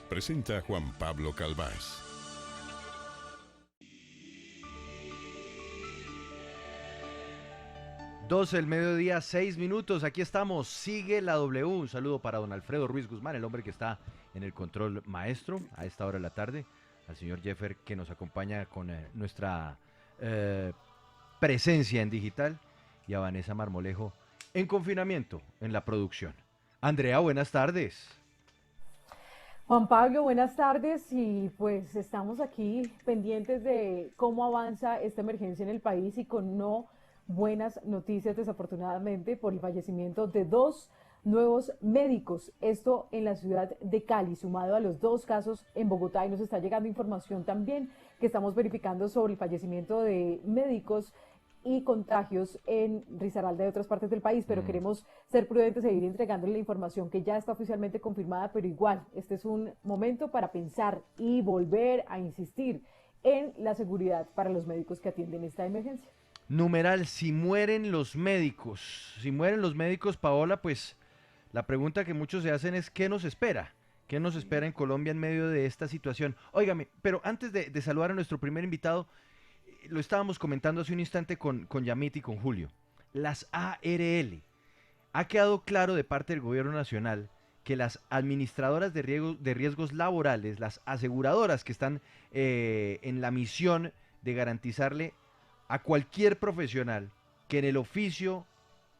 presenta Juan Pablo Calvás. El mediodía, 6 minutos, aquí estamos, sigue la W. Un saludo para don Alfredo Ruiz Guzmán, el hombre que está en el control maestro a esta hora de la tarde, al señor Jeffer que nos acompaña con nuestra presencia en digital, y a Vanessa Marmolejo en confinamiento en la producción. Andrea, buenas tardes. Juan Pablo, buenas tardes y pues estamos aquí pendientes de cómo avanza esta emergencia en el país y con no buenas noticias desafortunadamente por el fallecimiento de dos nuevos médicos, esto en la ciudad de Cali, sumado a los dos casos en Bogotá, y nos está llegando información también que estamos verificando sobre el fallecimiento de médicos y contagios en Risaralda y otras partes del país, pero queremos ser prudentes e ir entregándole la información que ya está oficialmente confirmada, pero igual, este es un momento para pensar y volver a insistir en la seguridad para los médicos que atienden esta emergencia. Numeral, si mueren los médicos, Paola, pues la pregunta que muchos se hacen es ¿qué nos espera? ¿Qué nos espera en Colombia en medio de esta situación? Óigame, pero antes de saludar a nuestro primer invitado, lo estábamos comentando hace un instante con Yamit y con Julio. Las ARL. Ha quedado claro de parte del gobierno nacional que las administradoras de riesgos laborales, las aseguradoras que están en la misión de garantizarle a cualquier profesional que en el oficio,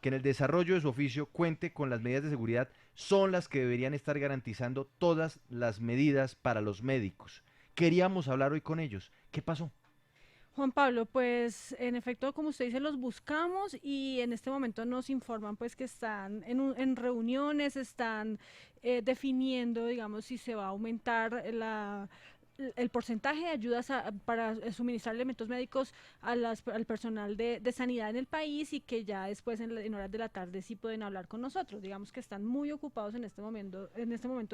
que en el desarrollo de su oficio cuente con las medidas de seguridad, son las que deberían estar garantizando todas las medidas para los médicos. Queríamos hablar hoy con ellos. ¿Qué pasó? Juan Pablo, pues en efecto, como usted dice, los buscamos y en este momento nos informan pues que están en reuniones, están definiendo, digamos, si se va a aumentar el porcentaje de ayudas para suministrar elementos médicos al personal de sanidad en el país, y que ya después en horas de la tarde sí pueden hablar con nosotros. Digamos que están muy ocupados en este momento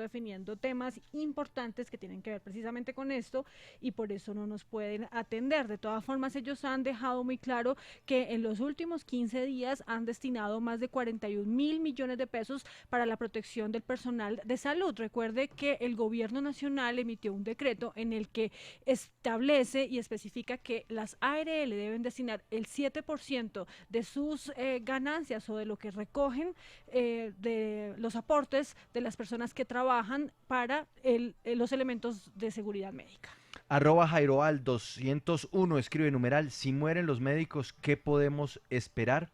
definiendo temas importantes que tienen que ver precisamente con esto, y por eso no nos pueden atender. De todas formas, ellos han dejado muy claro que en los últimos 15 días han destinado más de 41.000 millones de pesos para la protección del personal de salud. Recuerde que el gobierno nacional emitió un decreto en el que establece y especifica que las ARL deben destinar el 7% de sus ganancias o de lo que recogen de los aportes de las personas que trabajan para los elementos de seguridad médica. @Jairoal 201 escribe numeral, si mueren los médicos, ¿qué podemos esperar?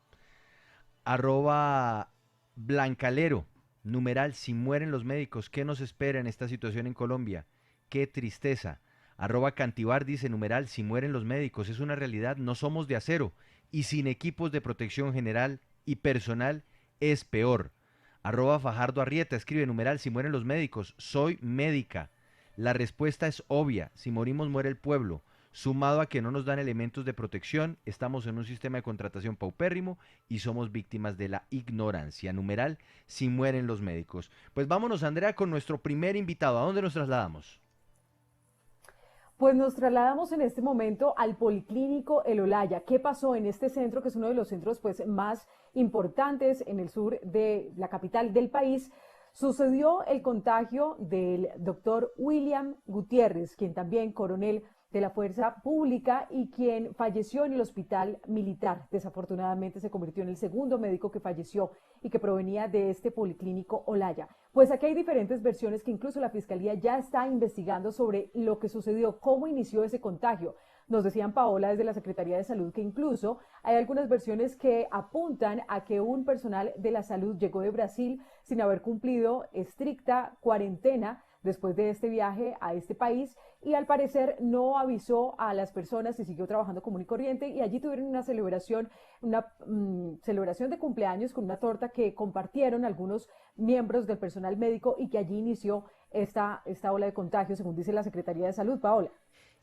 @Blancalero, numeral, si mueren los médicos, ¿qué nos espera en esta situación en Colombia? Qué tristeza. @Cantibar dice, numeral, si mueren los médicos, es una realidad, no somos de acero, y sin equipos de protección general y personal es peor. @Fajardo Arrieta escribe, numeral, si mueren los médicos, soy médica. La respuesta es obvia, si morimos muere el pueblo. Sumado a que no nos dan elementos de protección, estamos en un sistema de contratación paupérrimo y somos víctimas de la ignorancia. Numeral, si mueren los médicos. Pues vámonos, Andrea, con nuestro primer invitado. ¿A dónde nos trasladamos? Pues nos trasladamos en este momento al Policlínico El Olaya. ¿Qué pasó en este centro, que es uno de los centros pues, más importantes en el sur de la capital del país? Sucedió el contagio del doctor William Gutiérrez, quien también coronel de la Fuerza Pública y quien falleció en el hospital militar. Desafortunadamente se convirtió en el segundo médico que falleció y que provenía de este Policlínico Olaya. Pues aquí hay diferentes versiones que incluso la Fiscalía ya está investigando sobre lo que sucedió, cómo inició ese contagio. Nos decían, Paola, desde la Secretaría de Salud, que incluso hay algunas versiones que apuntan a que un personal de la salud llegó de Brasil sin haber cumplido estricta cuarentena después de este viaje a este país, y al parecer no avisó a las personas y siguió trabajando común y corriente, y allí tuvieron una celebración de cumpleaños con una torta que compartieron algunos miembros del personal médico, y que allí inició esta ola de contagio, según dice la Secretaría de Salud, Paola.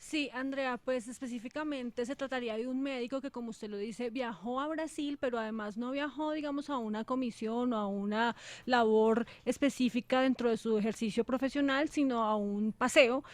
Sí, Andrea, pues específicamente se trataría de un médico que, como usted lo dice, viajó a Brasil, pero además no viajó, digamos, a una comisión o a una labor específica dentro de su ejercicio profesional, sino a un paseo,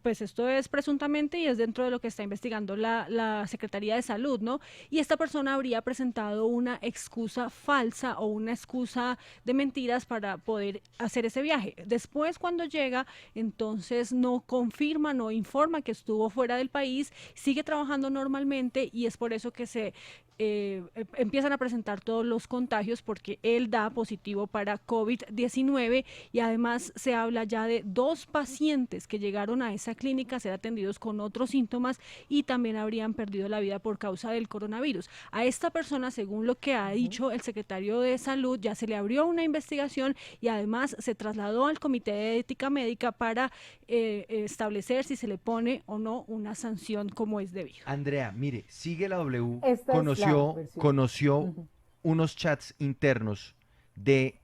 pues esto es presuntamente y es dentro de lo que está investigando la Secretaría de Salud, ¿no? Y esta persona habría presentado una excusa falsa o una excusa de mentiras para poder hacer ese viaje. Después, cuando llega, entonces no confirma, no informa que estuvo fuera del país, sigue trabajando normalmente y es por eso que empiezan a presentar todos los contagios porque él da positivo para COVID-19 y además se habla ya de 2 pacientes que llegaron a esa clínica a ser atendidos con otros síntomas y también habrían perdido la vida por causa del coronavirus. A esta persona, según lo que ha dicho el secretario de Salud, ya se le abrió una investigación y además se trasladó al Comité de Ética Médica para establecer si se le pone o no una sanción como es debido. Andrea, mire, Sigue la W Esta es la versión. conoció Ujú. unos chats internos de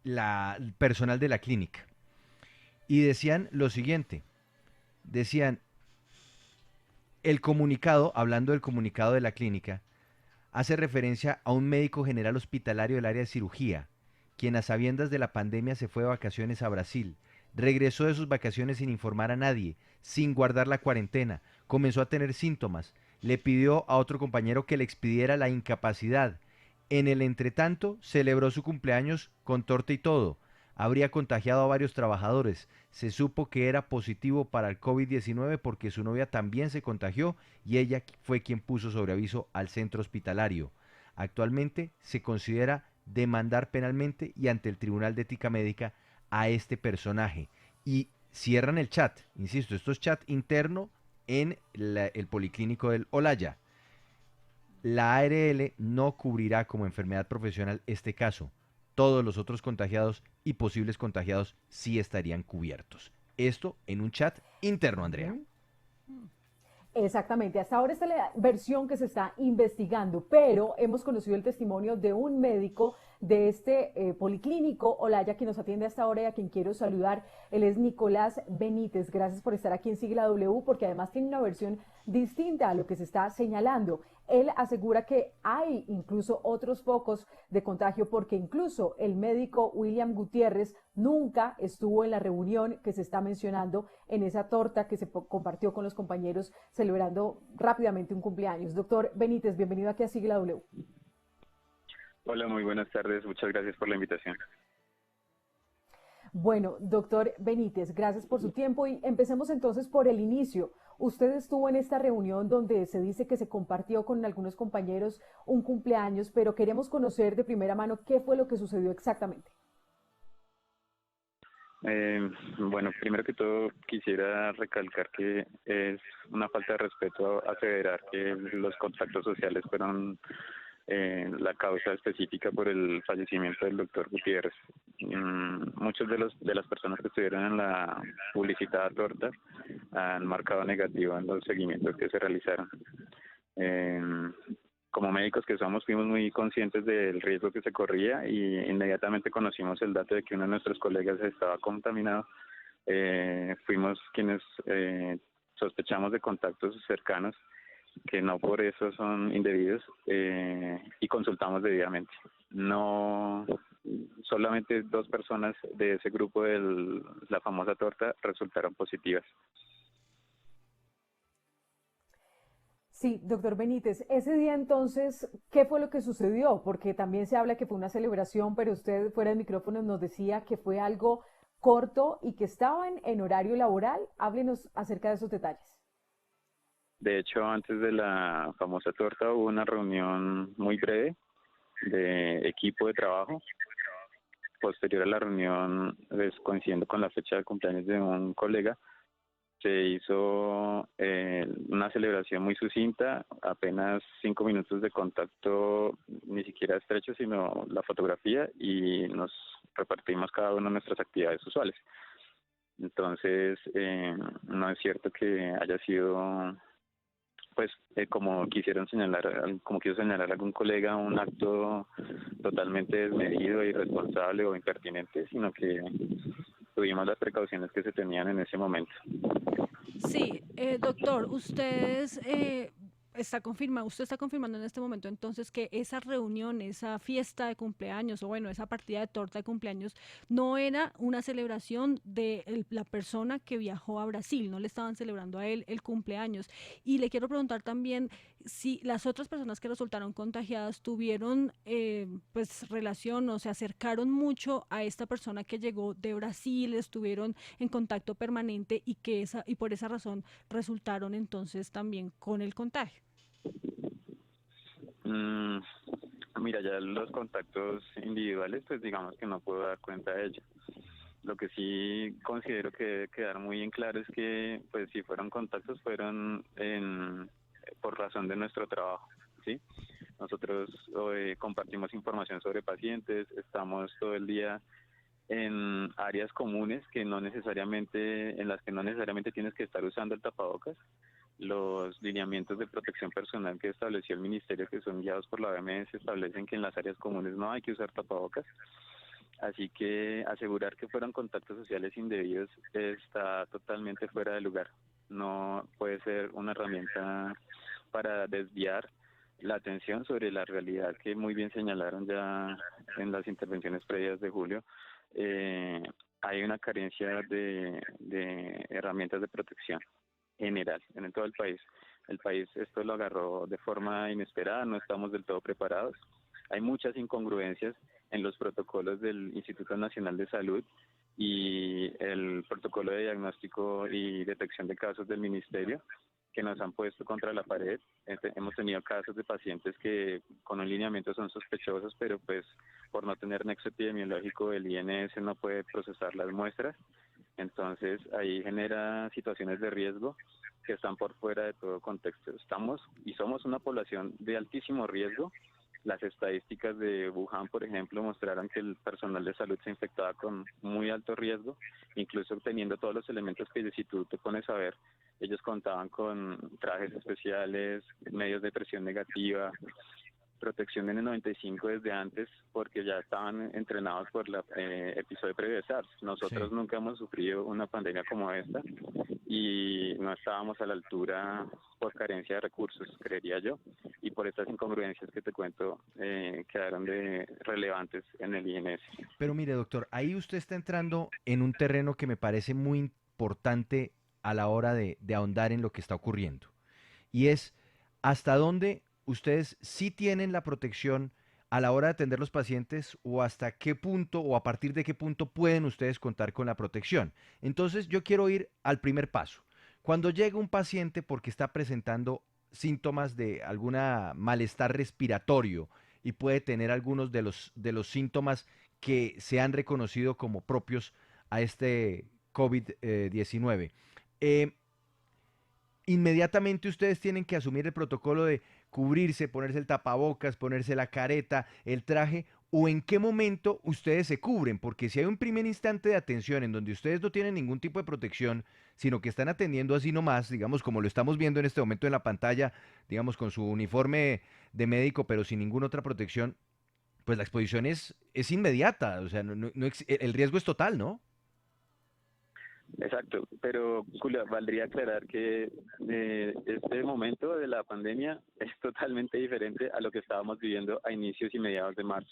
el personal de la clínica y decían lo siguiente, decían, el comunicado, hablando del comunicado de la clínica, hace referencia a un médico general hospitalario del área de cirugía, quien a sabiendas de la pandemia se fue de vacaciones a Brasil, regresó de sus vacaciones sin informar a nadie, sin guardar la cuarentena, comenzó a tener síntomas, le pidió a otro compañero que le expidiera la incapacidad. En el entretanto, celebró su cumpleaños con torta y todo. Habría contagiado a varios trabajadores. Se supo que era positivo para el COVID-19 porque su novia también se contagió y ella fue quien puso sobre aviso al centro hospitalario. Actualmente se considera demandar penalmente y ante el Tribunal de Ética Médica a este personaje. Y cierran el chat, insisto, esto es chat interno en el Policlínico del Olaya. La ARL no cubrirá como enfermedad profesional este caso. Todos los otros contagiados y posibles contagiados sí estarían cubiertos. Esto en un chat interno, Andrea. Ujú. Exactamente, hasta ahora esta es la versión que se está investigando, pero hemos conocido el testimonio de un médico de este policlínico Olaya, quien nos atiende hasta ahora y a quien quiero saludar. Él es Nicolás Benítez. Gracias por estar aquí en Sigla W, porque además tiene una versión distinta a lo que se está señalando. Él asegura que hay incluso otros focos de contagio porque incluso el médico William Gutiérrez nunca estuvo en la reunión que se está mencionando en esa torta que se compartió con los compañeros celebrando rápidamente un cumpleaños. Doctor Benítez, bienvenido aquí a Sigla W. Hola, muy buenas tardes. Muchas gracias por la invitación. Bueno, doctor Benítez, gracias por su tiempo y empecemos entonces por el inicio. Usted estuvo en esta reunión donde se dice que se compartió con algunos compañeros un cumpleaños, pero queremos conocer de primera mano qué fue lo que sucedió exactamente. Bueno, primero que todo quisiera recalcar que es una falta de respeto aseverar que los contactos sociales fueron la causa específica por el fallecimiento del doctor Gutiérrez. Muchos de las personas que estuvieron en la publicitada torta han marcado negativo en los seguimientos que se realizaron. Como médicos que somos, fuimos muy conscientes del riesgo que se corría y inmediatamente conocimos el dato de que uno de nuestros colegas estaba contaminado. Fuimos quienes sospechamos de contactos cercanos que no por eso son indebidos y consultamos debidamente. No, solamente 2 personas de ese grupo de la famosa torta resultaron positivas. Sí, doctor Benítez, ese día entonces, ¿qué fue lo que sucedió? Porque también se habla que fue una celebración, pero usted fuera de micrófonos nos decía que fue algo corto y que estaban en horario laboral. Háblenos acerca de esos detalles. De hecho, antes de la famosa torta hubo una reunión muy breve de equipo de trabajo. Posterior a la reunión, coincidiendo con la fecha de cumpleaños de un colega, se hizo una celebración muy sucinta, apenas 5 minutos de contacto, ni siquiera estrecho, sino la fotografía, y nos repartimos cada uno nuestras actividades usuales. Entonces, no es cierto que haya sido, pues, como quiso señalar algún colega, un acto totalmente desmedido, irresponsable o impertinente, sino que tuvimos las precauciones que se tenían en ese momento. Sí, doctor, ustedes usted está confirmando en este momento entonces que esa reunión, esa fiesta de cumpleaños o bueno, esa partida de torta de cumpleaños no era una celebración de la persona que viajó a Brasil, no le estaban celebrando a él el cumpleaños. Y le quiero preguntar también si las otras personas que resultaron contagiadas tuvieron pues relación o se acercaron mucho a esta persona que llegó de Brasil, estuvieron en contacto permanente y por esa razón resultaron entonces también con el contagio. Mm, Mira, ya los contactos individuales, pues digamos que no puedo dar cuenta de ello. Lo que sí considero que debe quedar muy en claro es que, pues si fueron contactos, fueron por razón de nuestro trabajo, ¿sí? Nosotros compartimos información sobre pacientes, estamos todo el día en áreas comunes en las que no necesariamente tienes que estar usando el tapabocas. Los lineamientos de protección personal que estableció el ministerio, que son guiados por la OMS, establecen que en las áreas comunes no hay que usar tapabocas. Así que asegurar que fueron contactos sociales indebidos está totalmente fuera de lugar. No puede ser una herramienta para desviar la atención sobre la realidad que muy bien señalaron ya en las intervenciones previas de Julio. Hay una carencia de herramientas de protección general en todo el país. El país esto lo agarró de forma inesperada, no estamos del todo preparados. Hay muchas incongruencias en los protocolos del Instituto Nacional de Salud y el protocolo de diagnóstico y detección de casos del ministerio, que nos han puesto contra la pared. Hemos tenido casos de pacientes que con un lineamiento son sospechosos, pero pues por no tener nexo epidemiológico el INS no puede procesar las muestras. Entonces ahí genera situaciones de riesgo que están por fuera de todo contexto. Estamos y somos una población de altísimo riesgo. Las estadísticas de Wuhan, por ejemplo, mostraron que el personal de salud se infectaba con muy alto riesgo, incluso teniendo todos los elementos que si tú te pones a ver, ellos contaban con trajes especiales, medios de presión negativa, protección N95 desde antes, porque ya estaban entrenados por el episodio previo de SARS. Nosotros Sí. nunca hemos sufrido una pandemia como esta y no estábamos a la altura por carencia de recursos, creería yo, y por estas incongruencias que te cuento quedaron relevantes en el INS. Pero mire, doctor, ahí usted está entrando en un terreno que me parece muy importante a la hora de ahondar en lo que está ocurriendo. Y es hasta dónde ustedes sí tienen la protección a la hora de atender los pacientes o hasta qué punto o a partir de qué punto pueden ustedes contar con la protección. Entonces yo quiero ir al primer paso. Cuando llega un paciente porque está presentando síntomas de alguna malestar respiratorio y puede tener algunos de los síntomas que se han reconocido como propios a este COVID-19, eh, inmediatamente ustedes tienen que asumir el protocolo de cubrirse, ponerse el tapabocas, ponerse la careta, el traje, o en qué momento ustedes se cubren, porque si hay un primer instante de atención en donde ustedes no tienen ningún tipo de protección, sino que están atendiendo así nomás, digamos como lo estamos viendo en este momento en la pantalla, digamos con su uniforme de médico, pero sin ninguna otra protección, pues la exposición es inmediata, o sea, el riesgo es total, ¿no? Exacto, pero Julia, valdría aclarar que este momento de la pandemia es totalmente diferente a lo que estábamos viviendo a inicios y mediados de marzo.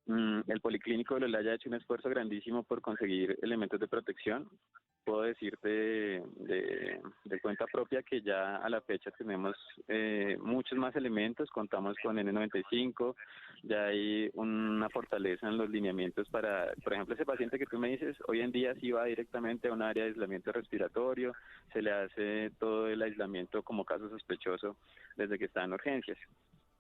El Policlínico de Lolaya ha hecho un esfuerzo grandísimo por conseguir elementos de protección. Puedo decirte de cuenta propia que ya a la fecha tenemos muchos más elementos, contamos con N95, ya hay una fortaleza en los lineamientos para, por ejemplo, ese paciente que tú me dices, hoy en día sí va directamente a un área de aislamiento respiratorio, se le hace todo el aislamiento como caso sospechoso desde que está en urgencias.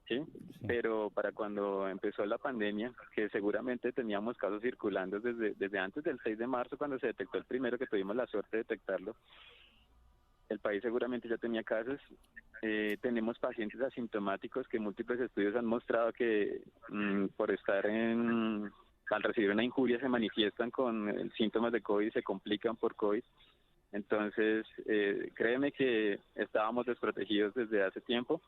¿Sí? Pero para cuando empezó la pandemia, que seguramente teníamos casos circulando desde antes del 6 de marzo, cuando se detectó el primero, que tuvimos la suerte de detectarlo, el país seguramente ya tenía casos. Tenemos pacientes asintomáticos que múltiples estudios han mostrado que por estar al recibir una injuria se manifiestan con síntomas de COVID y se complican por COVID. Entonces, créeme que estábamos desprotegidos desde hace tiempo.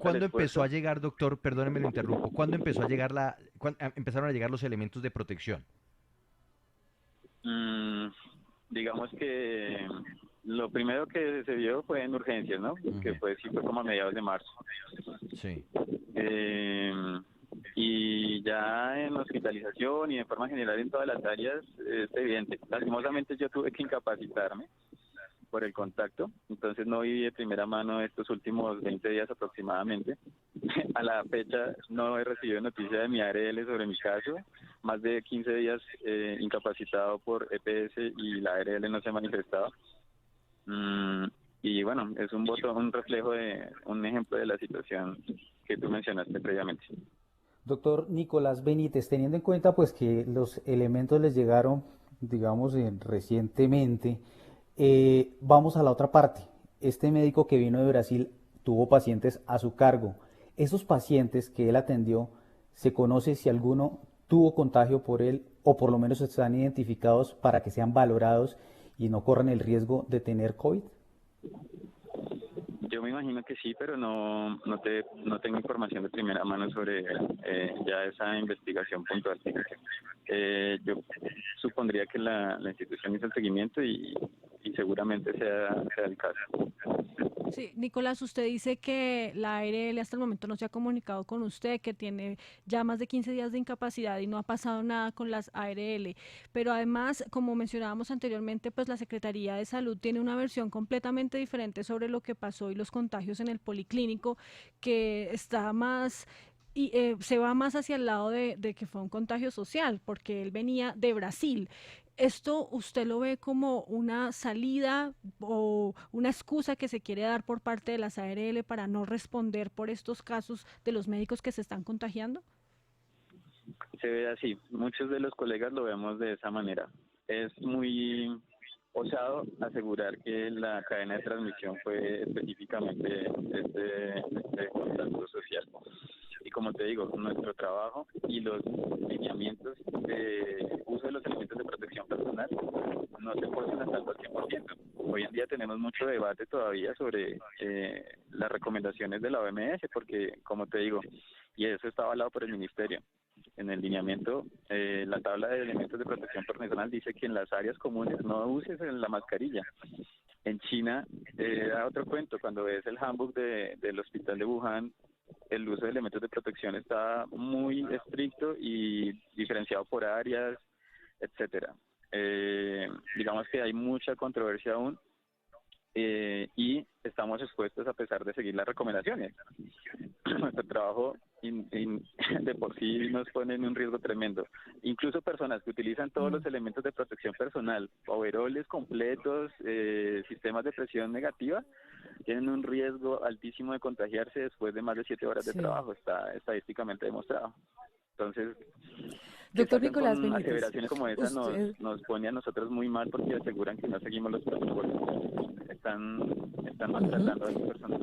¿Cuándo empezó a llegar, doctor? Perdóneme, lo interrumpo. ¿Cuándo empezó a llegar empezaron a llegar los elementos de protección? Digamos que lo primero que se vio fue en urgencias, ¿no? Que sí fue como a mediados de marzo. Sí. Eh, y ya en hospitalización y de forma general en todas las áreas es evidente. Lastimosamente yo tuve que incapacitarme por el contacto, entonces no viví de primera mano estos últimos 20 días aproximadamente. A la fecha no he recibido noticia de mi ARL sobre mi caso, más de 15 días incapacitado por EPS y la ARL no se ha manifestado. Y bueno, es un reflejo un ejemplo de la situación que tú mencionaste previamente. Doctor Nicolás Benítez, teniendo en cuenta pues que los elementos les llegaron, digamos, recientemente, vamos a la otra parte. Este médico que vino de Brasil tuvo pacientes a su cargo. Esos pacientes que él atendió, ¿se conoce si alguno tuvo contagio por él o por lo menos están identificados para que sean valorados y no corran el riesgo de tener COVID? Yo me imagino que sí, pero no tengo información de primera mano sobre ya esa investigación puntual. Yo supondría que la institución hizo el seguimiento y seguramente sea el caso. Sí, Nicolás, usted dice que la ARL hasta el momento no se ha comunicado con usted, que tiene ya más de 15 días de incapacidad y no ha pasado nada con las ARL, pero además, como mencionábamos anteriormente, pues la Secretaría de Salud tiene una versión completamente diferente sobre lo que pasó y los contagios en el policlínico, que está más y se va más hacia el lado de que fue un contagio social, porque él venía de Brasil. ¿Esto usted lo ve como una salida o una excusa que se quiere dar por parte de las ARL para no responder por estos casos de los médicos que se están contagiando? Se ve así, muchos de los colegas lo vemos de esa manera. Es muy osado asegurar que la cadena de transmisión fue específicamente este contacto social. Y como te digo, nuestro trabajo y los lineamientos de uso de los elementos de protección personal no se ponen a salvo al 100%. Hoy en día tenemos mucho debate todavía sobre las recomendaciones de la OMS, porque, como te digo, y eso está avalado por el Ministerio. En el lineamiento, la tabla de elementos de protección personal dice que en las áreas comunes no uses la mascarilla. En China, da otro cuento, cuando ves el handbook del hospital de Wuhan, el uso de elementos de protección está muy estricto y diferenciado por áreas, etcétera. Digamos que hay mucha controversia aún y estamos expuestos a pesar de seguir las recomendaciones. Nuestro trabajo de por sí nos pone en un riesgo tremendo. Incluso personas que utilizan todos los elementos de protección personal, overoles completos, sistemas de presión negativa, tienen un riesgo altísimo de contagiarse después de más de 7 horas de trabajo. Está estadísticamente demostrado. Entonces, doctor Nicolás con Benítez, aseveraciones como esa nos pone a nosotros muy mal porque aseguran que no seguimos los protocolos. Están maltratando a las personas.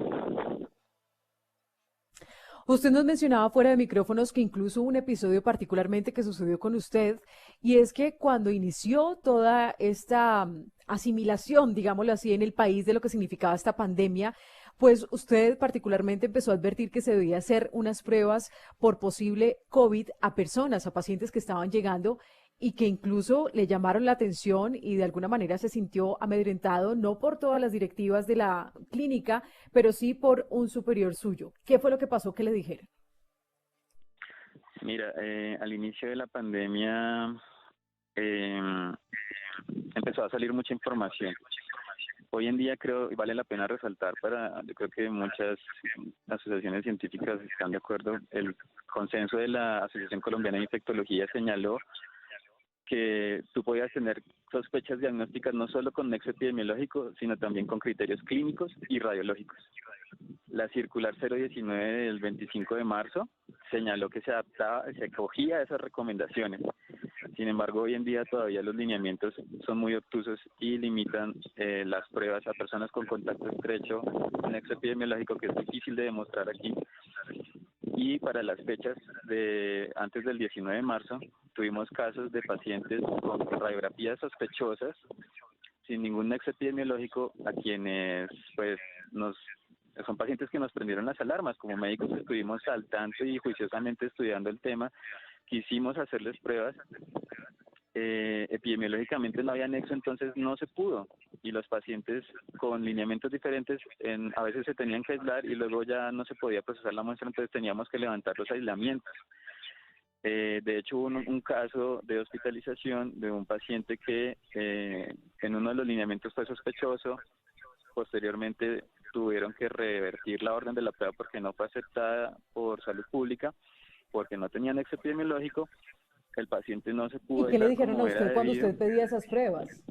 Usted nos mencionaba fuera de micrófonos que incluso hubo un episodio particularmente que sucedió con usted, y es que cuando inició toda esta asimilación, digámoslo así, en el país de lo que significaba esta pandemia, pues usted particularmente empezó a advertir que se debía hacer unas pruebas por posible COVID a personas, a pacientes que estaban llegando y que incluso le llamaron la atención y de alguna manera se sintió amedrentado, no por todas las directivas de la clínica, pero sí por un superior suyo. ¿Qué fue lo que pasó que le dijeron? Mira, al inicio de la pandemia empezó a salir mucha información. Hoy en día creo, y vale la pena resaltar yo creo que muchas asociaciones científicas están de acuerdo, el consenso de la Asociación Colombiana de Infectología señaló que tú podías tener sospechas diagnósticas no solo con nexo epidemiológico, sino también con criterios clínicos y radiológicos. La circular 019 del 25 de marzo señaló que se acogía a esas recomendaciones. Sin embargo, hoy en día todavía los lineamientos son muy obtusos y limitan las pruebas a personas con contacto estrecho, un nexo epidemiológico que es difícil de demostrar aquí. Y para las fechas de antes del 19 de marzo, tuvimos casos de pacientes con radiografías sospechosas, sin ningún nexo epidemiológico, a quienes pues son pacientes que nos prendieron las alarmas. Como médicos que estuvimos al tanto y juiciosamente estudiando el tema, quisimos hacerles pruebas epidemiológicamente no había nexo, entonces no se pudo. Y los pacientes con lineamientos diferentes a veces se tenían que aislar y luego ya no se podía procesar la muestra, entonces teníamos que levantar los aislamientos. De hecho, hubo un caso de hospitalización de un paciente que en uno de los lineamientos fue sospechoso. Posteriormente tuvieron que revertir la orden de la prueba porque no fue aceptada por salud pública, porque no tenía nexo epidemiológico. El paciente no se ¿Y pudo qué le aislar dijeron a como era usted cuando debido. usted pedía esas pruebas?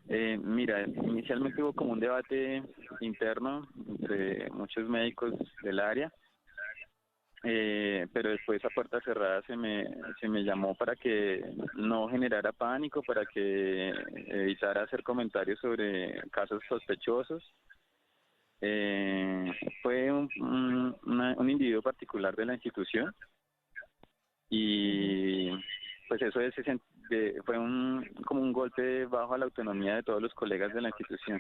Mira, inicialmente hubo como un debate interno entre muchos médicos del área, pero después a puerta cerrada se me llamó para que no generara pánico, para que evitara hacer comentarios sobre casos sospechosos. Fue un individuo particular de la institución Ujú. y pues eso fue como un golpe bajo a la autonomía de todos los colegas de la institución.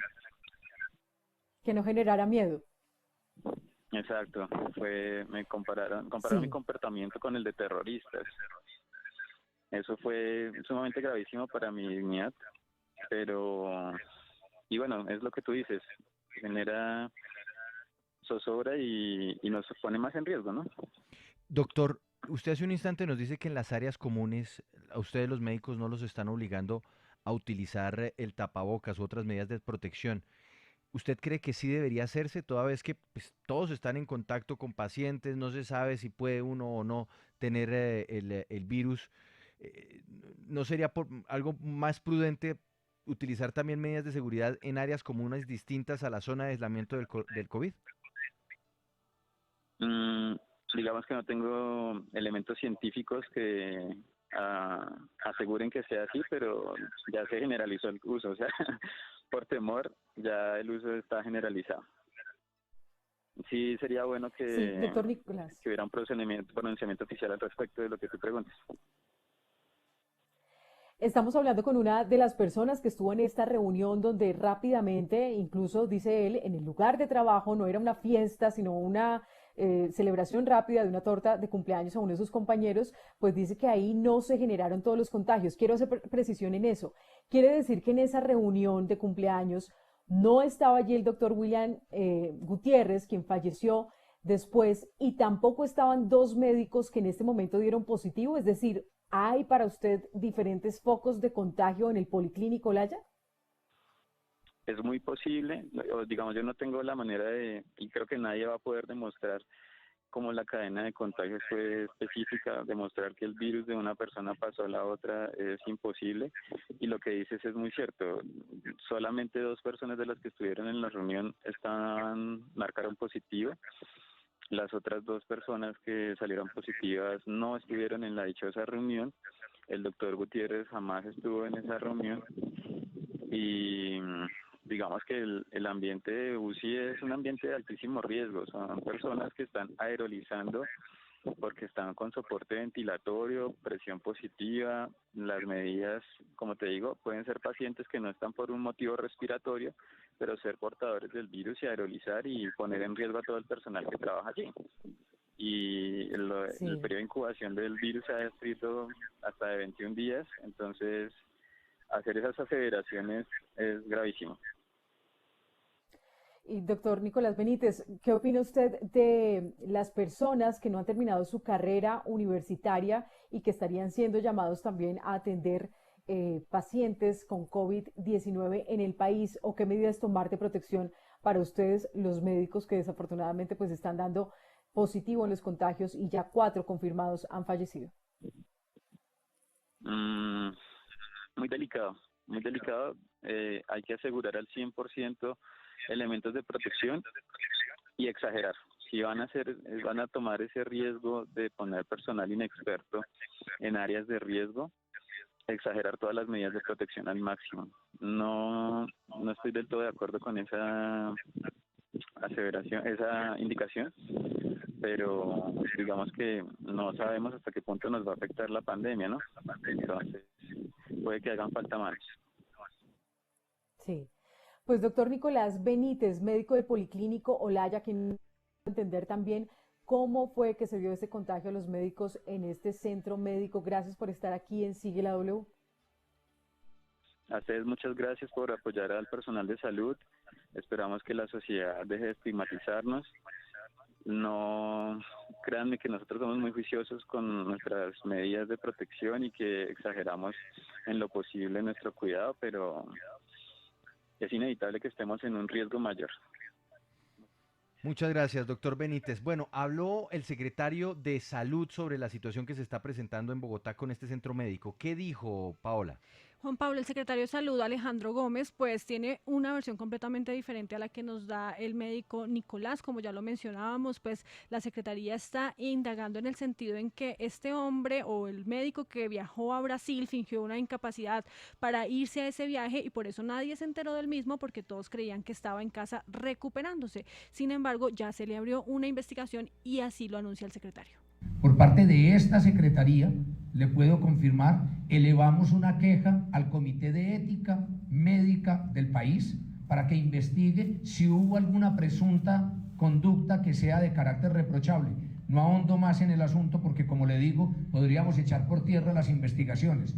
Que no generara miedo. Exacto, compararon mi Sí. comportamiento con el de terroristas. Eso fue sumamente gravísimo para mi dignidad, pero, y bueno, es lo que tú dices, genera zozobra y nos pone más en riesgo, ¿no? Doctor, usted hace un instante nos dice que en las áreas comunes a ustedes los médicos no los están obligando a utilizar el tapabocas u otras medidas de protección. ¿Usted cree que sí debería hacerse toda vez que pues, todos están en contacto con pacientes, no se sabe si puede uno o no tener el virus? ¿No sería algo más prudente utilizar también medidas de seguridad en áreas comunes distintas a la zona de aislamiento del COVID? Mm, digamos que no tengo elementos científicos que aseguren que sea así, pero ya se generalizó el uso, o sea, por temor ya el uso está generalizado. Sí, sería bueno Sí, doctor Nicolás. que hubiera un pronunciamiento oficial al respecto de lo que tú preguntas. Estamos hablando con una de las personas que estuvo en esta reunión donde rápidamente, incluso dice él, en el lugar de trabajo no era una fiesta, sino una celebración rápida de una torta de cumpleaños a uno de sus compañeros, pues dice que ahí no se generaron todos los contagios. Quiero hacer precisión en eso. Quiere decir que en esa reunión de cumpleaños no estaba allí el doctor William Gutiérrez, quien falleció después, y tampoco estaban dos médicos que en este momento dieron positivo, es decir, ¿hay para usted diferentes focos de contagio en el Policlínico Olaya? Es muy posible, o digamos, yo no tengo la manera y creo que nadie va a poder demostrar cómo la cadena de contagios fue específica, demostrar que el virus de una persona pasó a la otra es imposible, y lo que dices es muy cierto. Solamente 2 personas de las que estuvieron en la reunión marcaron positivo. Las otras 2 personas que salieron positivas no estuvieron en la dichosa reunión. El doctor Gutiérrez jamás estuvo en esa reunión y digamos que el ambiente de UCI es un ambiente de altísimo riesgo. Son personas que están aerolizando porque están con soporte ventilatorio, presión positiva. Las medidas, como te digo, pueden ser pacientes que no están por un motivo respiratorio, pero ser portadores del virus y aerolizar y poner en riesgo a todo el personal que trabaja allí. Y el Sí. periodo de incubación del virus se ha descrito hasta de 21 días, entonces hacer esas aseveraciones es gravísimo. Y doctor Nicolás Benítez, ¿qué opina usted de las personas que no han terminado su carrera universitaria y que estarían siendo llamados también a atender pacientes con COVID-19 en el país? ¿O qué medidas tomar de protección para ustedes, los médicos que desafortunadamente pues están dando positivo en los contagios y ya 4 confirmados han fallecido? Mm, muy delicado, muy delicado. Hay que asegurar al 100% elementos de protección y exagerar. Si van a tomar ese riesgo de poner personal inexperto en áreas de riesgo, exagerar todas las medidas de protección al máximo. No estoy del todo de acuerdo con esa aseveración, esa indicación, pero digamos que no sabemos hasta qué punto nos va a afectar la pandemia, ¿no? Entonces, puede que hagan falta manos. Sí. Pues doctor Nicolás Benítez, médico del Policlínico Olaya, quien entender también ¿Cómo fue que se dio ese contagio a los médicos en este centro médico? Gracias por estar aquí en Sigue la W. A ustedes muchas gracias por apoyar al personal de salud. Esperamos que la sociedad deje de estigmatizarnos. No, créanme que nosotros somos muy juiciosos con nuestras medidas de protección y que exageramos en lo posible nuestro cuidado, pero es inevitable que estemos en un riesgo mayor. Muchas gracias, doctor Benítez. Bueno, habló el secretario de Salud sobre la situación que se está presentando en Bogotá con este centro médico. ¿Qué dijo, Paola? Juan Pablo, el secretario de Salud, Alejandro Gómez, pues tiene una versión completamente diferente a la que nos da el médico Nicolás. Como ya lo mencionábamos, pues la Secretaría está indagando en el sentido en que este hombre o el médico que viajó a Brasil fingió una incapacidad para irse a ese viaje y por eso nadie se enteró del mismo porque todos creían que estaba en casa recuperándose. Sin embargo, ya se le abrió una investigación y así lo anuncia el secretario. Por parte de esta Secretaría, le puedo confirmar, elevamos una queja al Comité de Ética Médica del país para que investigue si hubo alguna presunta conducta que sea de carácter reprochable. No ahondo más en el asunto porque, como le digo, podríamos echar por tierra las investigaciones.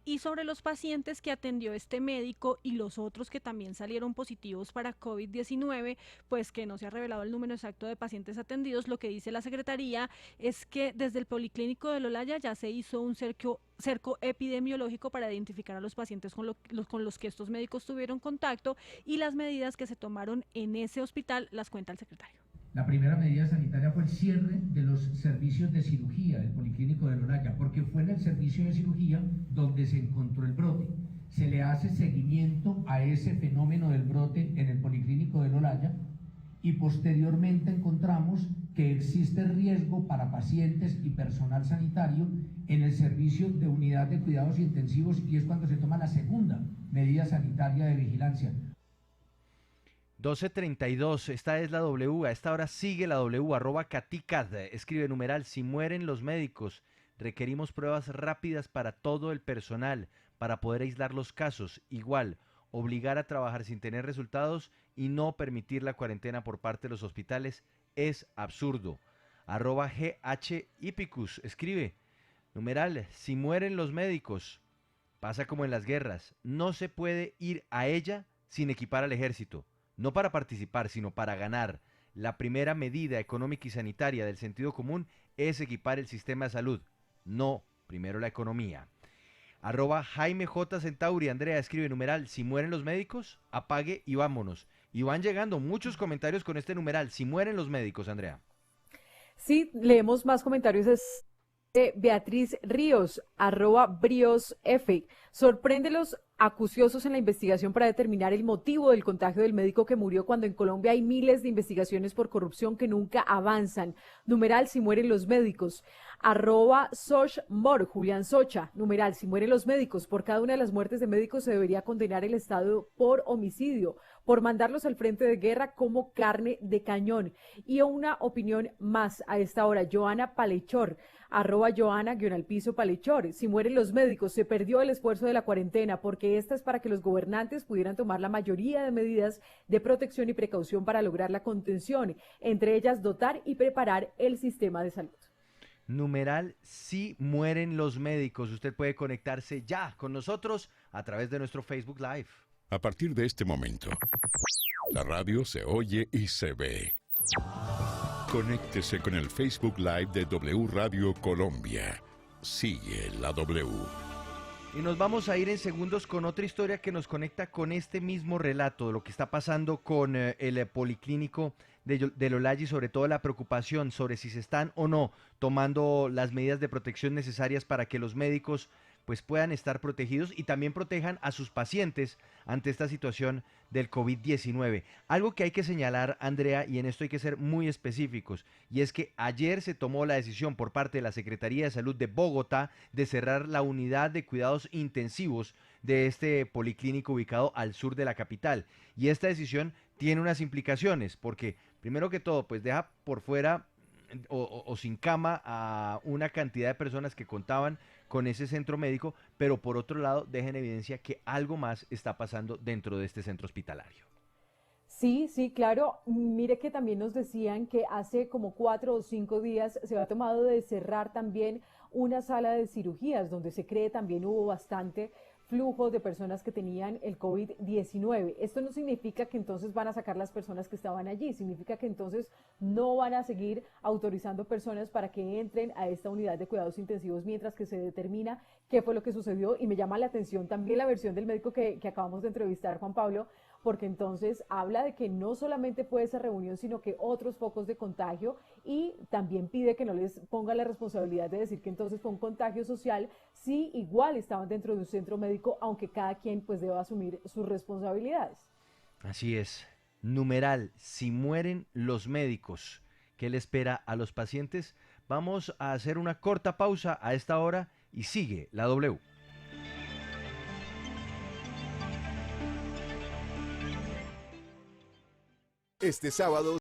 Y sobre los pacientes que atendió este médico y los otros que también salieron positivos para COVID-19, pues que no se ha revelado el número exacto de pacientes atendidos, lo que dice la Secretaría es que desde el Policlínico del Olaya ya se hizo un cerco epidemiológico para identificar a los pacientes con los que estos médicos tuvieron contacto y las medidas que se tomaron en ese hospital las cuenta el secretario. La primera medida sanitaria fue el cierre de los servicios de cirugía del Policlínico del Olaya, porque fue en el servicio de cirugía donde se encontró el brote. Se le hace seguimiento a ese fenómeno del brote en el Policlínico del Olaya y posteriormente encontramos que existe riesgo para pacientes y personal sanitario en el servicio de unidad de cuidados intensivos y es cuando se toma la segunda medida sanitaria de vigilancia. 12:32, esta es la W, a esta hora sigue la W, @Caticad, escribe numeral, si mueren los médicos, requerimos pruebas rápidas para todo el personal, para poder aislar los casos, igual, obligar a trabajar sin tener resultados y no permitir la cuarentena por parte de los hospitales es absurdo. @GH Hipicus, escribe, numeral, si mueren los médicos, pasa como en las guerras, no se puede ir a ella sin equipar al ejército. No para participar, sino para ganar. La primera medida económica y sanitaria del sentido común es equipar el sistema de salud, no primero la economía. @Jaime J. Centauri, Andrea, escribe numeral, si mueren los médicos, apague y vámonos. Y van llegando muchos comentarios con este numeral, si mueren los médicos, Andrea. Sí, leemos más comentarios. De Beatriz Ríos, @BriosF. Sorprende los acuciosos en la investigación para determinar el motivo del contagio del médico que murió cuando en Colombia hay miles de investigaciones por corrupción que nunca avanzan. Numeral, si mueren los médicos. @Sochmor, Julián Socha. Numeral, si mueren los médicos. Por cada una de las muertes de médicos se debería condenar el Estado por homicidio, por mandarlos al frente de guerra como carne de cañón. Y una opinión más a esta hora, Joana Palechor, @Joana_Palechor. Si mueren los médicos, se perdió el esfuerzo de la cuarentena porque esta es para que los gobernantes pudieran tomar la mayoría de medidas de protección y precaución para lograr la contención, entre ellas dotar y preparar el sistema de salud. Numeral, si mueren los médicos. Usted puede conectarse ya con nosotros a través de nuestro Facebook Live. A partir de este momento, la radio se oye y se ve. Conéctese con el Facebook Live de W Radio Colombia. Sigue la W. Y nos vamos a ir en segundos con otra historia que nos conecta con este mismo relato de lo que está pasando con el Policlínico del Olaya y sobre todo la preocupación sobre si se están o no tomando las medidas de protección necesarias para que los médicos pues puedan estar protegidos y también protejan a sus pacientes ante esta situación del COVID-19. Algo que hay que señalar, Andrea, y en esto hay que ser muy específicos, y es que ayer se tomó la decisión por parte de la Secretaría de Salud de Bogotá de cerrar la unidad de cuidados intensivos de este policlínico ubicado al sur de la capital. Y esta decisión tiene unas implicaciones, porque primero que todo, pues deja por fuera o sin cama a una cantidad de personas que contaban con ese centro médico, pero por otro lado deja en evidencia que algo más está pasando dentro de este centro hospitalario. Sí, sí, claro. Mire que también nos decían que hace como 4 o 5 días se había tomado de cerrar también una sala de cirugías donde se cree también hubo bastante flujo de personas que tenían el COVID-19. Esto no significa que entonces van a sacar las personas que estaban allí, significa que entonces no van a seguir autorizando personas para que entren a esta unidad de cuidados intensivos mientras que se determina qué fue lo que sucedió. Y me llama la atención también la versión del médico que acabamos de entrevistar, Juan Pablo, porque entonces habla de que no solamente fue esa reunión, sino que otros focos de contagio, y también pide que no les ponga la responsabilidad de decir que entonces fue un contagio social, si igual estaban dentro de un centro médico, aunque cada quien pues deba asumir sus responsabilidades. Así es. Numeral, si mueren los médicos, ¿qué le espera a los pacientes? Vamos a hacer una corta pausa a esta hora y sigue la W. Este sábado